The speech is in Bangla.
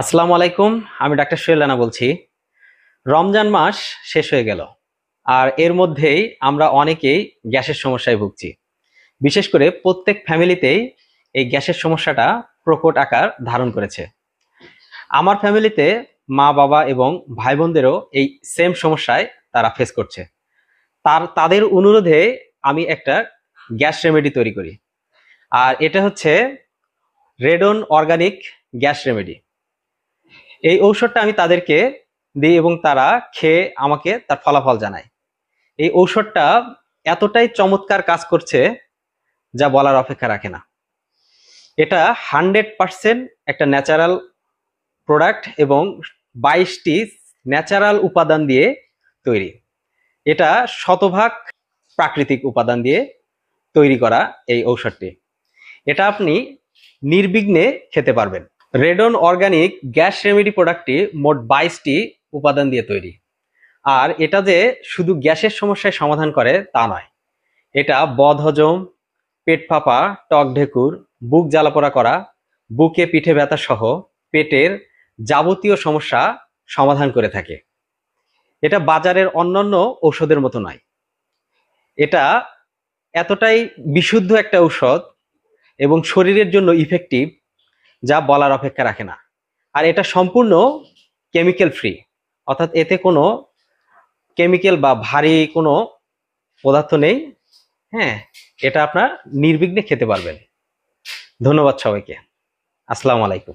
আসসালামু আলাইকুম। আমি ডাক্তার সোহেল রানা বলছি। রমজান মাস শেষ হয়ে গেল, আর এর মধ্যেই আমরা অনেকেই গ্যাসের সমস্যায় ভুগছি। বিশেষ করে প্রত্যেক ফ্যামিলিতেই এই গ্যাসের সমস্যাটা প্রকট আকার ধারণ করেছে। আমার ফ্যামিলিতে মা বাবা এবং ভাই বোনদেরও এই সেম সমস্যায় তারা ফেস করছে। তাদের অনুরোধে আমি একটা গ্যাস রেমেডি তৈরি করি, আর এটা হচ্ছে রেডন অর্গানিক গ্যাস রেমেডি। এই ঔষধটা আমি তাদেরকে দিই এবং তারা খেয়ে আমাকে তার ফলাফল জানায়। এই ঔষধটা এতটাই চমৎকার কাজ করছে যা বলার অপেক্ষা রাখে না। এটা 100% একটা ন্যাচারাল প্রোডাক্ট এবং 22টি ন্যাচারাল উপাদান দিয়ে তৈরি। এটা শতভাগ প্রাকৃতিক উপাদান দিয়ে তৈরি করা এই ঔষধটি। এটা আপনি নির্বিঘ্নে খেতে পারবেন। রেডন অর্গানিক গ্যাস রেমেডি প্রোডাক্টটি মোট 22টি উপাদান দিয়ে তৈরি। আর এটা যে শুধু গ্যাসের সমস্যায় সমাধান করে তা নয়, এটা বদহজম, পেট ফাঁপা, টক ঢেকুর, বুক জ্বালাপোড়া করা, বুকে পিঠে ব্যথা সহ পেটের যাবতীয় সমস্যা সমাধান করে থাকে। এটা বাজারের অন্যান্য ঔষধের মতো নয়। এটা এতটাই বিশুদ্ধ একটা ঔষধ এবং শরীরের জন্য ইফেক্টিভ যা বলার অপেক্ষা রাখে না। আর এটা সম্পূর্ণ কেমিক্যাল ফ্রি, অর্থাৎ এতে কোনো কেমিক্যাল বা ভারী কোনো পদার্থ নেই। হ্যাঁ, এটা আপনার নির্বিঘ্নে খেতে পারবেন। ধন্যবাদ সবাইকে। আসসালামু আলাইকুম।